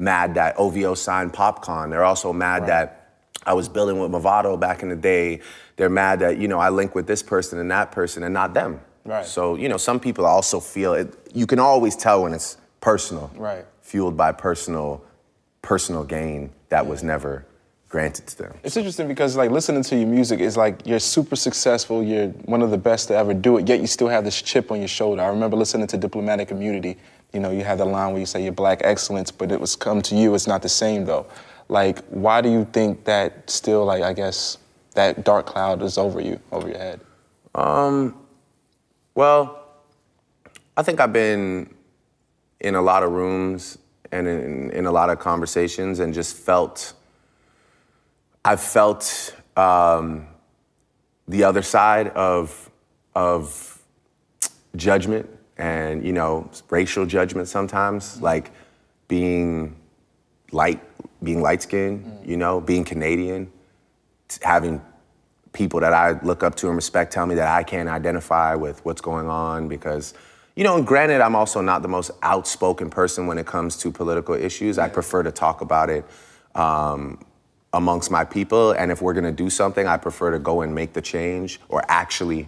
mad that OVO signed PopCon. They're also mad that I was building with Movado back in the day. They're mad that, you know, I link with this person and that person and not them. Right. So, you know, some people also feel it. You can always tell when it's personal. Right. Fueled by personal gain that was never granted to them. It's interesting because, like, listening to your music is like you're super successful, you're one of the best to ever do it, yet you still have this chip on your shoulder. I remember listening to Diplomatic Immunity. You know, you had the line where you say you're black excellence, but it was come to you, it's not the same though. Like, why do you think that still, like, I guess, that dark cloud is over you, over your head? Well, I think I've been in a lot of rooms and in a lot of conversations and just I've felt the other side of judgment and, you know, racial judgment sometimes, like being light-skinned, you know, being Canadian, having people that I look up to and respect tell me that I can't identify with what's going on because, you know, and granted, I'm also not the most outspoken person when it comes to political issues. I prefer to talk about it amongst my people, and if we're gonna do something, I prefer to go and make the change or actually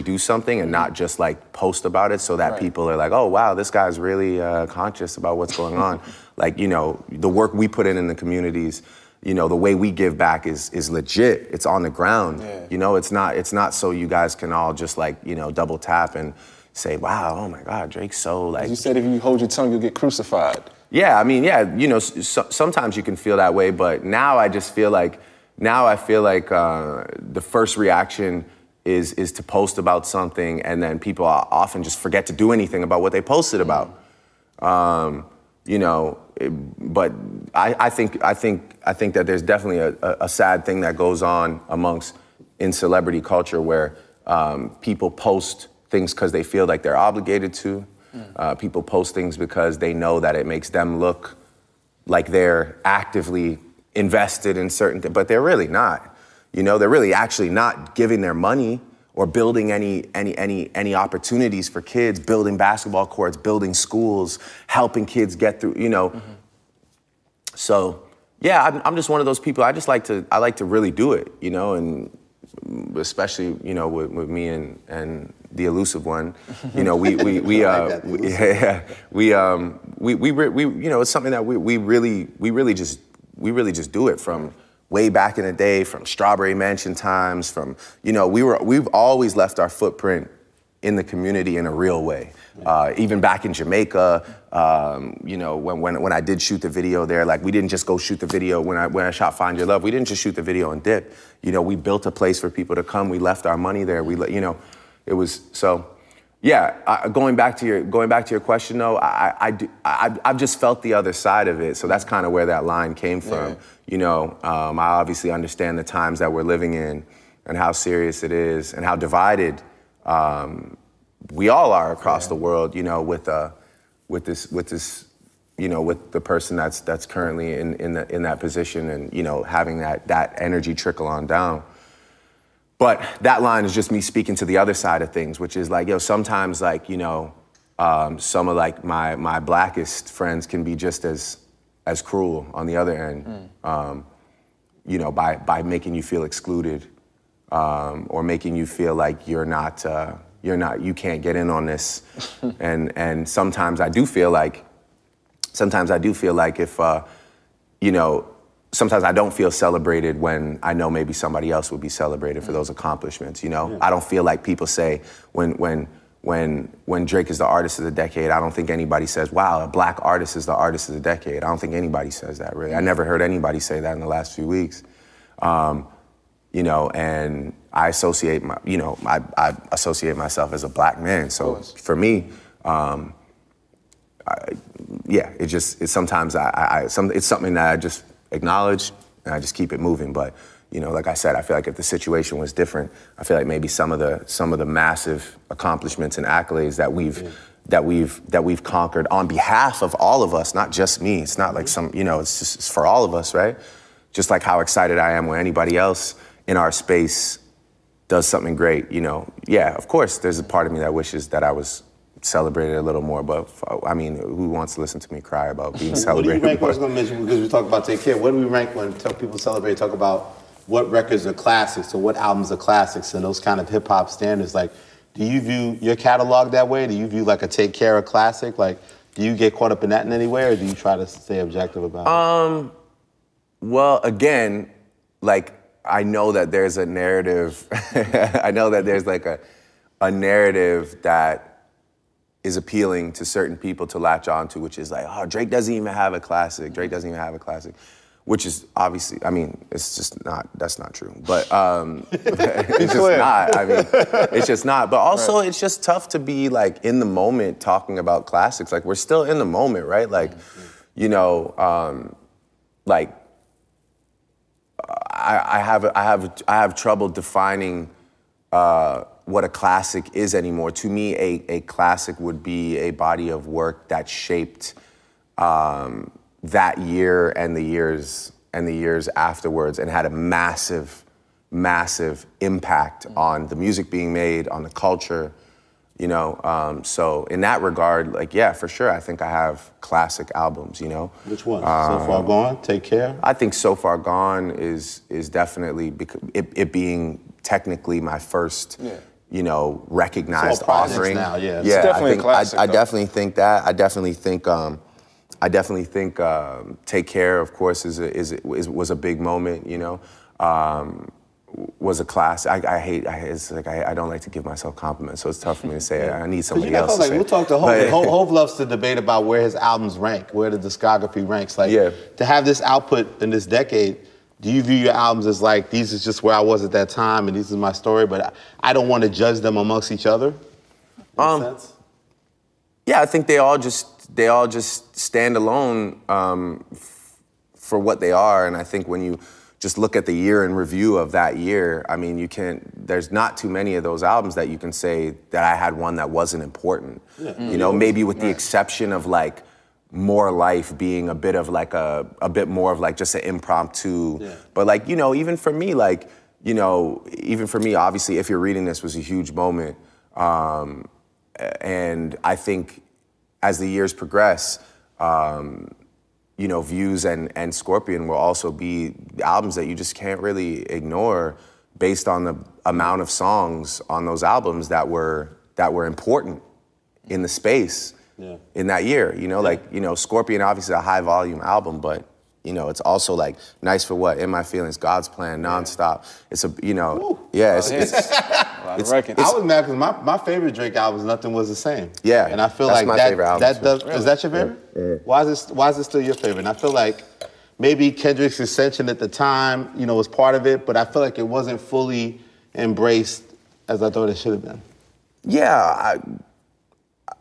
do something and not just like post about it so that people are like, oh wow, this guy's really conscious about what's going on. Like, you know, the work we put in the communities, you know, the way we give back is legit. It's on the ground. Yeah. You know, it's not so you guys can all just like, you know, double tap and say, wow, oh my God, Drake's so like. You said if you hold your tongue, you'll get crucified. Yeah, I mean, yeah, you know, sometimes you can feel that way, but now I feel like the first reaction is to post about something, and then people often just forget to do anything about what they posted about. You know, but I think that there's definitely a sad thing that goes on in celebrity culture where people post things because they feel like they're obligated to. People post things because they know that it makes them look like they're actively invested in certain things, but they're really not. You know, they're really actually not giving their money or building any opportunities for kids, building basketball courts, building schools, helping kids get through, you know. So, yeah, I'm just one of those people. I like to really do it, you know, and especially, you know, with me and the elusive one, you know, you know, it's something that we really just do it from way back in the day, from Strawberry Mansion times, from, you know, we've always left our footprint in the community in a real way. Even back in Jamaica, you know, when I did shoot the video there, like we didn't just go shoot the video when I shot Find Your Love. We didn't just shoot the video and dip. You know, we built a place for people to come. We left our money there. You know, it was so. Yeah, going back to your question though, I've just felt the other side of it. So that's kind of where that line came from. Yeah. You know, I obviously understand the times that we're living in and how serious it is and how divided we all are across the world. You know, with this, you know, with the person that's currently in that position, and you know, having that energy trickle on down. But that line is just me speaking to the other side of things, which is like, yo, sometimes like, you know, some of like my blackest friends can be just as cruel on the other end, you know, by making you feel excluded, or making you feel like you can't get in on this. and sometimes I do feel like if, you know, sometimes I don't feel celebrated when I know maybe somebody else would be celebrated for those accomplishments, you know? I don't feel like people say when Drake is the artist of the decade, I don't think anybody says, wow, a black artist is the artist of the decade. I don't think anybody says that, really. I never heard anybody say that in the last few weeks. You know, and I associate I associate myself as a black man. So for me, it's sometimes it's something that I just acknowledge and I just keep it moving. But you know, like I said, I feel like if the situation was different, I feel like maybe some of the massive accomplishments and accolades that we've conquered on behalf of all of us, not just me. It's not like some, you know, it's for all of us, right? Just like how excited I am when anybody else in our space does something great, you know. Yeah, of course, there's a part of me that wishes that I was celebrate it a little more. But I mean, who wants to listen to me cry about being What do celebrated? you rank? I was going to mention, because we talked about Take Care. What do we rank when people celebrate? Talk about what records are classics or what albums are classics and those kind of hip hop standards. Like, do you view your catalog that way? Do you view like a Take Care a classic? Like, do you get caught up in that in any way, or do you try to stay objective about it? Well, again, like, I know that there's a narrative. I know that there's like a narrative that is appealing to certain people to latch onto, which is like, oh, Drake doesn't even have a classic. Drake doesn't even have a classic, which is obviously, I mean, it's just not, that's not true. But it's just not, I mean, it's just not. But also, it's just tough to be like in the moment talking about classics. Like, we're still in the moment, right? Like, you know, like, I have trouble defining what a classic is anymore. To me, a classic would be a body of work that shaped that year and the years afterwards, and had a massive, massive impact on the music being made, on the culture. You know, so in that regard, like, yeah, for sure, I think I have classic albums, you know. Which one? So Far Gone, Take Care? I think So Far Gone is definitely, it being technically my first, you know, recognized It's all projects offering. now, yeah. It's definitely a classic, I though. definitely think that. I definitely think Take Care, of course, was a big moment, you know. Was a class. It's like I don't like to give myself compliments, so it's tough for me to say it. I need somebody else to say. We'll talk to Hov. Hov loves to debate about where his albums rank, where the discography ranks. Like, to have this output in this decade, do you view your albums as like, these is just where I was at that time and this is my story, but I don't want to judge them amongst each other? Make sense? Yeah, I think they all just stand alone for what they are, and I think when you just look at the year in review of that year, I mean, there's not too many of those albums that you can say that I had one that wasn't important. You know, maybe with the exception of like More Life being a bit of like a bit more of like just an impromptu. But like, you know, even for me, like, you know, even for me, obviously, If You're Reading This was a huge moment. And I think as the years progress, you know, Views and Scorpion will also be albums that you just can't really ignore based on the amount of songs on those albums that were important in the space in that year. You know, like, you know, Scorpion obviously is a high volume album, but you know, it's also like Nice for What, In My Feelings, God's Plan, Nonstop. It's a, you know, it's a lot of records. I was mad because my favorite Drake album is Nothing Was the Same. Yeah, and I feel that's like my favorite album too. Is that your favorite? Yeah. Why is it still your favorite? And I feel like maybe Kendrick's Ascension at the time, you know, was part of it, but I feel like it wasn't fully embraced as I thought it should have been. Yeah,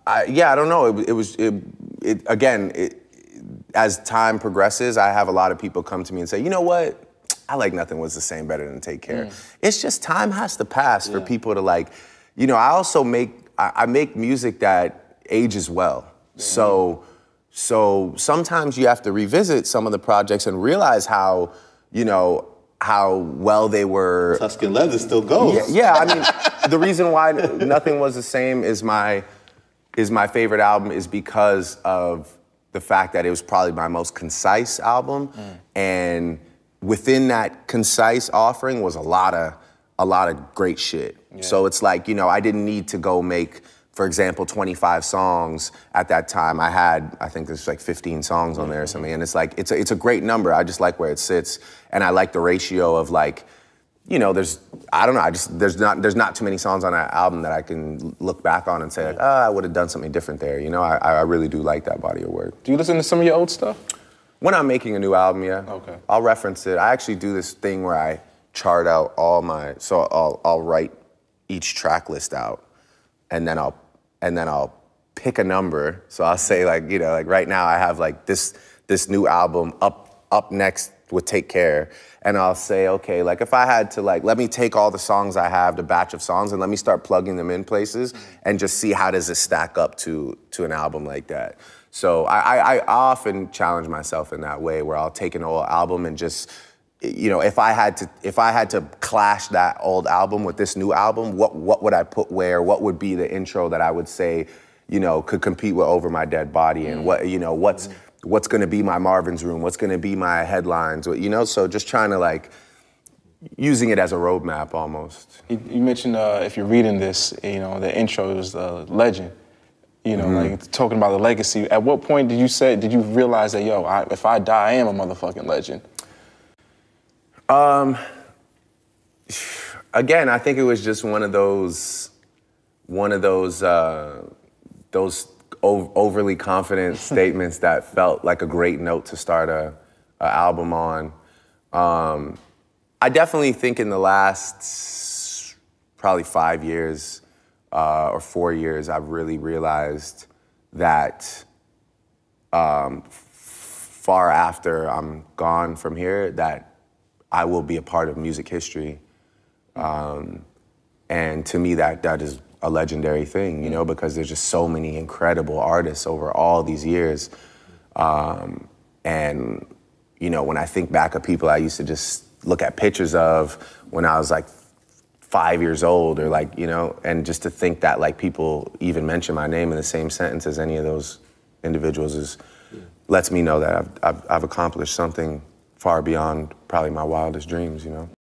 I don't know. As time progresses, I have a lot of people come to me and say, you know what? I like Nothing Was the Same better than Take Care. It's just time has to pass for people to like, you know, I also make music that ages well. So sometimes you have to revisit some of the projects and realize how, you know, how well they were. Tuscan Leather still goes. Yeah, I mean, the reason why Nothing Was the Same is my favorite album is because of the fact that it was probably my most concise album, and within that concise offering was a lot of great shit. So it's like, you know, I didn't need to go make, for example, 25 songs at that time. I think there's like 15 songs on there or something, and it's like it's a great number. I just like where it sits, and I like the ratio of like, you know, there's not too many songs on that album that I can look back on and say like, I would have done something different there. You know, I really do like that body of work. Do you listen to some of your old stuff? When I'm making a new album, yeah. Okay. I'll reference it. I actually do this thing where I chart out all so I'll write each track list out, and then I'll pick a number. So I'll say like, you know, like right now I have like this new album up next with Take Care. And I'll say, okay, like if I had to like, let me take all the songs I have, the batch of songs, and let me start plugging them in places and just see how does it stack up to an album like that. So I often challenge myself in that way where I'll take an old album and just, you know, if I had to clash that old album with this new album, what would I put where? What would be the intro that I would say, you know, could compete with Over My Dead Body and what, you know, what's gonna be my Marvin's Room, what's gonna be my headlines, you know, so just trying to like, using it as a roadmap almost. You mentioned if you're reading this, you know, the intro is legend. You know, like talking about the legacy. At what point did you realize that, yo, if I die, I am a motherfucking legend? Again, I think it was just one of those overly confident statements that felt like a great note to start a album on. I definitely think in the last probably 5 years or 4 years, I've really realized that far after I'm gone from here, that I will be a part of music history. And to me, that is a legendary thing, you know, because there's just so many incredible artists over all these years. And, you know, when I think back of people I used to just look at pictures of when I was like 5 years old or like, you know, and just to think that like people even mention my name in the same sentence as any of those individuals lets me know that I've accomplished something far beyond probably my wildest dreams, you know.